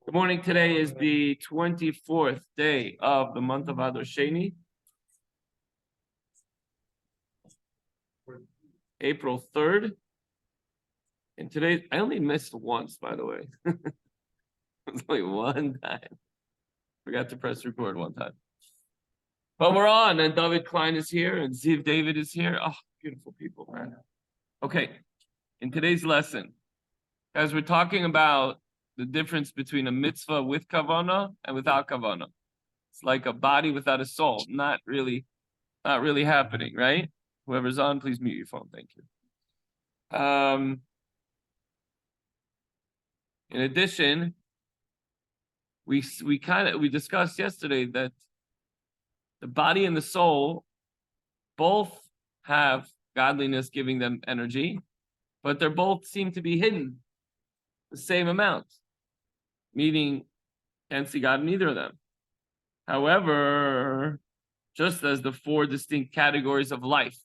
Good morning. Today is the 24th day of the month of Adar Sheni, April 3rd. And today, I only missed once, by the way. It's only one time. Forgot to press record one time. But we're on, and David Klein is here, and Ziv David is here. Oh, beautiful people, man. Okay, in today's lesson, guys, we're talking about the difference between a mitzvah with kavanah and without kavanah. It's like a body without a soul. Not really happening, right? Whoever's on, please mute your phone. Thank you. In addition, we discussed yesterday that the body and the soul both have godliness giving them energy, but they both seem to be hidden the same amount, meaning can't see God in either of them. However, just as the four distinct categories of life,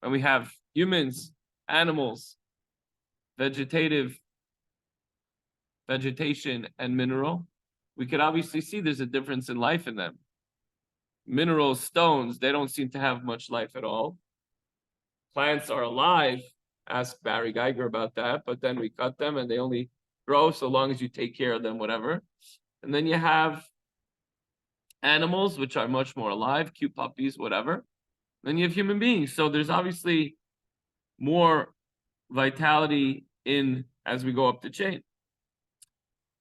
when we have humans, animals, vegetation, and mineral, we could obviously see there's a difference in life in them. Minerals, stones, they don't seem to have much life at all. Plants are alive. Ask Barry Geiger about that, but then we cut them and they only grow so long as you take care of them, whatever. And then you have animals, which are much more alive, cute puppies, whatever. Then you have human beings. So there's obviously more vitality in as we go up the chain.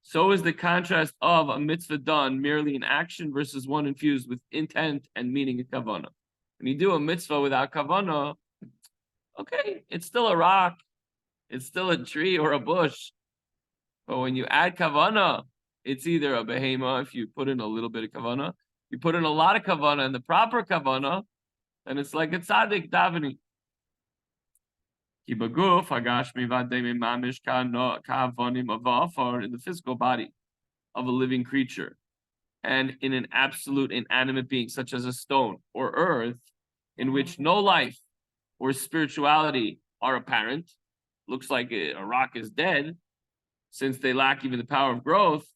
So is the contrast of a mitzvah done merely in action versus one infused with intent and meaning and kavanah. When you do a mitzvah without kavanah, okay, it's still a rock, it's still a tree or a bush. But when you add kavanah, it's either a behema, if you put in a little bit of kavanah, you put in a lot of kavanah and the proper kavanah, then it's like a tzaddik davening. In the physical body of a living creature and in an absolute inanimate being such as a stone or earth in which no life or spirituality are apparent, looks like a rock is dead since they lack even the power of growth.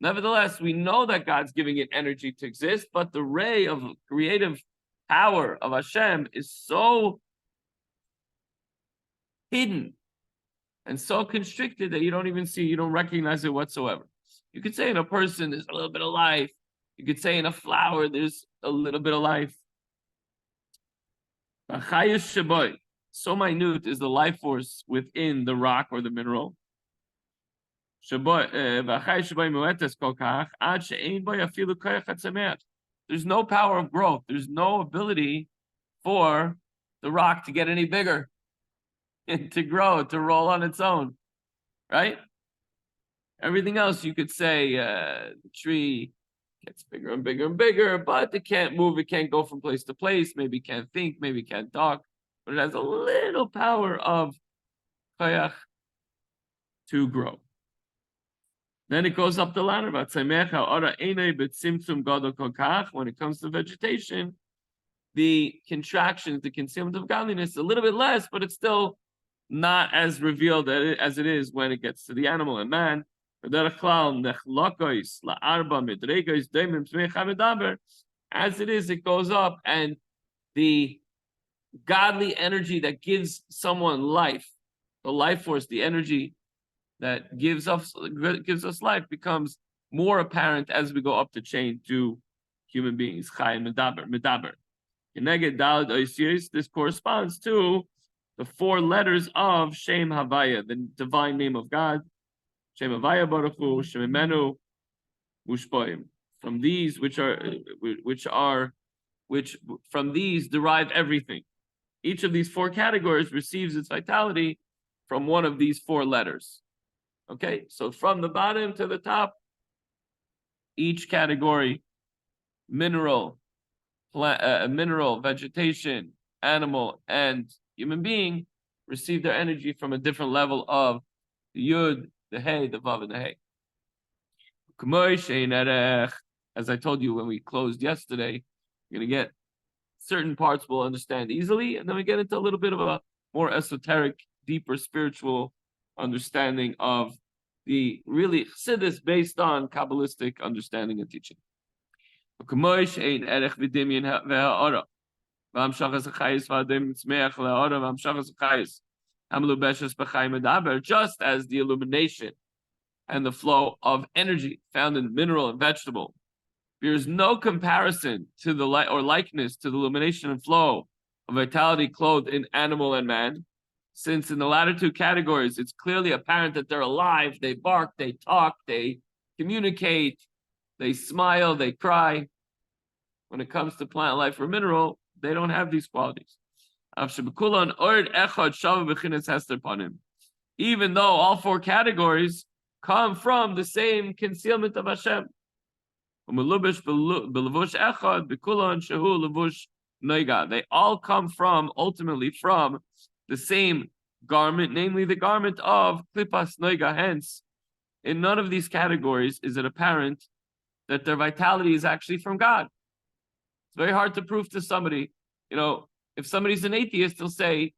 Nevertheless, we know that God's giving it energy to exist, but the ray of creative power of Hashem is so hidden and so constricted that you don't even see, you don't recognize it whatsoever. You could say in a person, there's a little bit of life. You could say in a flower, there's a little bit of life. So minute is the life force within the rock or the mineral. There's no power of growth. There's no ability for the rock to get any bigger, to grow, to roll on its own, right? Everything else you could say, the tree gets bigger and bigger and bigger, but it can't move. It can't go from place to place. Maybe it can't think. Maybe it can't talk. But it has a little power of koyach to grow. Then it goes up the ladder. When it comes to vegetation, the contractions, the concealment of godliness, is a little bit less, but it's still not as revealed as it is when it gets to the animal and man. As it is, it goes up, and the godly energy that gives someone life, the life force, the energy that gives us life becomes more apparent as we go up the chain to human beings. Medaber. This corresponds to the four letters of Shem Havaya, the divine name of God. Shem Havaya Baruch Hu, Shemimenu, Mushpoim. From these which from these derive everything. Each of these four categories receives its vitality from one of these four letters. Okay, so from the bottom to the top, each category, mineral, vegetation, animal, and human being, receive their energy from a different level of the Yud, the Hey, the Vav, and the Hey. As I told you when we closed yesterday, you're going to get certain parts we'll understand easily, and then we get into a little bit of a more esoteric deeper spiritual understanding of the really chassidus based on Kabbalistic understanding and teaching. Just as the illumination and the flow of energy found in mineral and vegetable, there's no comparison to the light or likeness to the illumination and flow of vitality clothed in animal and man, since in the latter two categories, it's clearly apparent that they're alive, they bark, they talk, they communicate, they smile, they cry. When it comes to plant life or mineral, they don't have these qualities. Even though all four categories come from the same concealment of Hashem. They all come from, ultimately, from the same garment, namely the garment of klipas noiga. Hence, in none of these categories is it apparent that their vitality is actually from God. It's very hard to prove to somebody. If somebody's an atheist, he'll say,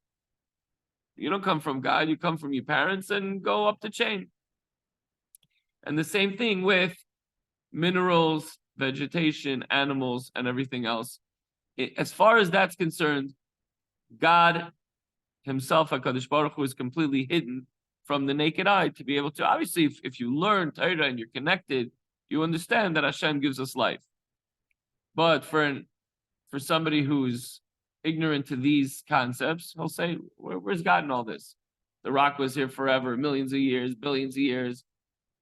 you don't come from God, you come from your parents, and go up the chain. And the same thing with minerals, vegetation, animals, and everything else. As far as that's concerned, God himself, HaKadosh Baruch Hu, is completely hidden from the naked eye to be able to, obviously, if you learn Torah and you're connected, you understand that Hashem gives us life. But for somebody who's ignorant to these concepts, he'll say, where's God in all this? The rock was here forever, millions of years, billions of years.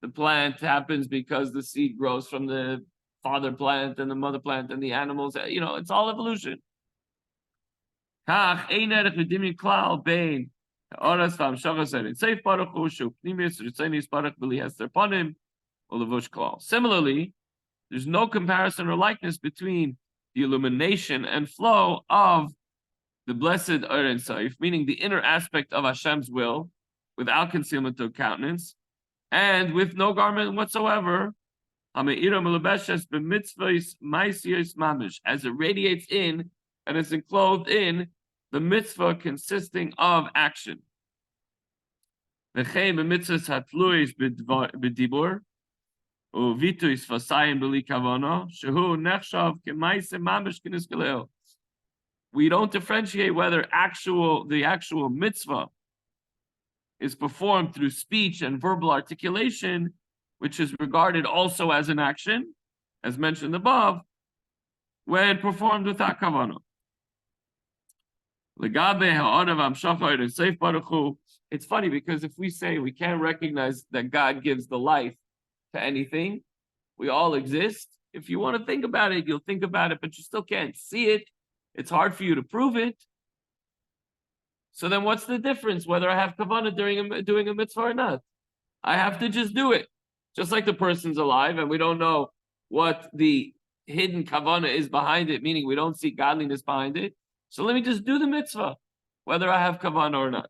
The plant happens because the seed grows from the father plant and the mother plant and the animals. It's all evolution. Similarly, there's no comparison or likeness between the illumination and flow of the blessed Adar and Saif, meaning the inner aspect of Hashem's will, without concealment of countenance, and with no garment whatsoever, as it radiates in and is enclosed in the mitzvah consisting of action. We don't differentiate whether the actual mitzvah is performed through speech and verbal articulation, which is regarded also as an action, as mentioned above, when performed without kavanah. It's funny because if we say we can't recognize that God gives the life to anything, we all exist. If you want to think about it, you'll think about it, but you still can't see it. It's hard for you to prove it. So then what's the difference whether I have kavanah doing a mitzvah or not? I have to just do it. Just like the person's alive and we don't know what the hidden kavanah is behind it, meaning we don't see godliness behind it. So let me just do the mitzvah, whether I have kavanah or not.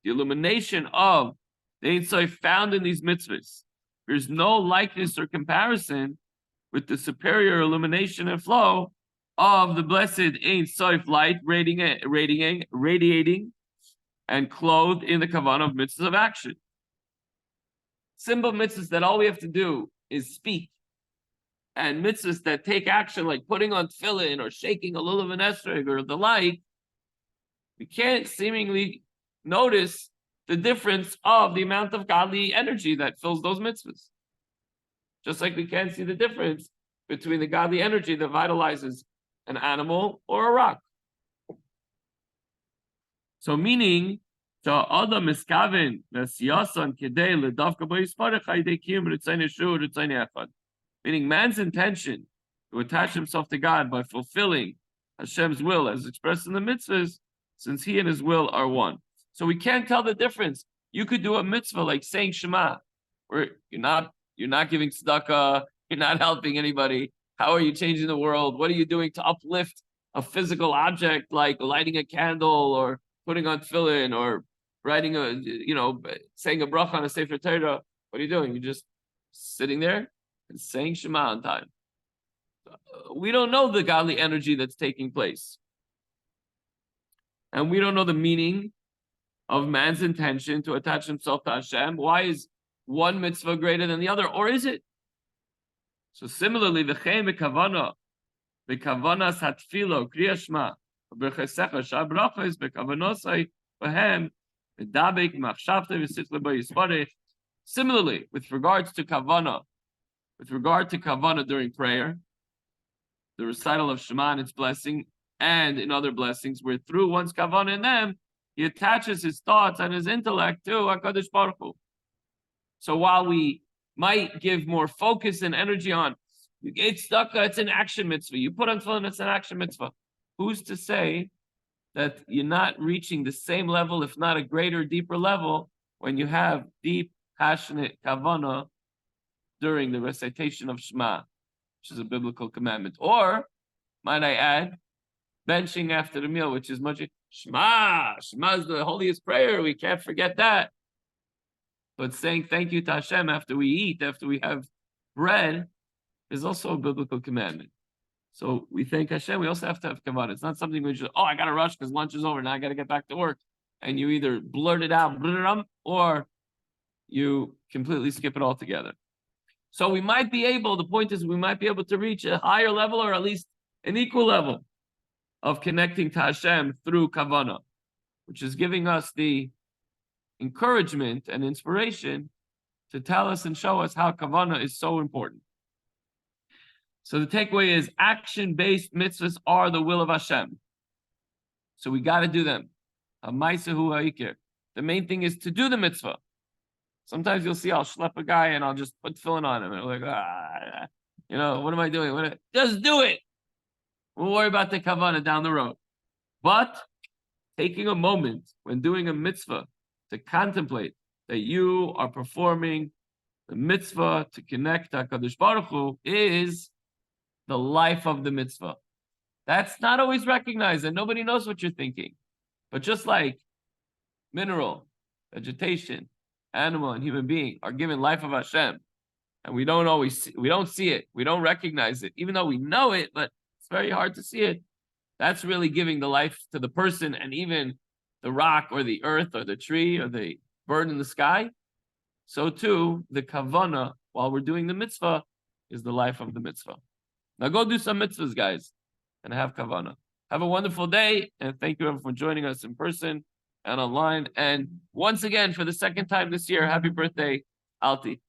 The illumination of the Ein Sof found in these mitzvahs, there's no likeness or comparison with the superior illumination and flow of the blessed Ein Sof light radiating and clothed in the kavanah of mitzvahs of action. Simple mitzvahs that all we have to do is speak, and mitzvahs that take action like putting on tefillin or shaking a lulav and esrog or the like, we can't seemingly notice the difference of the amount of godly energy that fills those mitzvahs. Just like we can't see the difference between the godly energy that vitalizes an animal or a rock. So meaning, meaning man's intention to attach himself to God by fulfilling Hashem's will as expressed in the mitzvahs, since he and his will are one. So we can't tell the difference. You could do a mitzvah like saying Shema, where you're not giving tzedakah, you're not helping anybody. How are you changing the world? What are you doing to uplift a physical object like lighting a candle or putting on tefillin or writing saying a bracha on a sefer Torah? What are you doing? You're just sitting there and saying Shema on time. we don't know the godly energy that's taking place. And we don't know the meaning of man's intention to attach himself to Hashem. Why is one mitzvah greater than the other? Or is it? So similarly, v'chein b'kavana satfilo kriya shma b'chesecha shabrachos b'kavanosai b'hem v'dabek machshavte v'sitle b'yisparech. Similarly, with regard to kavana during prayer, the recital of Shema and its blessing, and in other blessings, where through one's kavana in them, he attaches his thoughts and his intellect to HaKadosh Baruch Hu. So while we might give more focus and energy on it's an action mitzvah. You put on tefillin, it's an action mitzvah. Who's to say that you're not reaching the same level, if not a greater, deeper level, when you have deep, passionate kavanah during the recitation of Shema, which is a biblical commandment? Or, might I add, benching after the meal, which is much Shema. Shema is the holiest prayer. We can't forget that. But saying thank you to Hashem after we eat, after we have bread, is also a biblical commandment. So we thank Hashem. We also have to have kavanah. It's not something we just, I got to rush because lunch is over. Now I got to get back to work. And you either blurt it out, or you completely skip it altogether. So we might be able, the point is we might be able to reach a higher level, or at least an equal level of connecting to Hashem through kavanah, which is giving us the encouragement and inspiration to tell us and show us how kavanah is so important. So the takeaway is action-based mitzvahs are the will of Hashem. So we got to do them. The main thing is to do the mitzvah. Sometimes you'll see I'll schlep a guy and I'll just put tefillin on him. And I'm like, what am I doing? Just do it. We'll worry about the kavanah down the road. But taking a moment when doing a mitzvah to contemplate that you are performing the mitzvah to connect to HaKadosh Baruch Hu is the life of the mitzvah. That's not always recognized, and nobody knows what you're thinking. But just like mineral, vegetation, animal, and human being are given life of Hashem, and we don't see it, we don't recognize it, even though we know it, but it's very hard to see it. That's really giving the life to the person, and even the rock or the earth or the tree or the bird in the sky. So too, the kavanah, while we're doing the mitzvah, is the life of the mitzvah. Now go do some mitzvahs, guys, and have kavanah. Have a wonderful day, and thank you everyone for joining us in person and online. And once again, for the second time this year, happy birthday, Alti.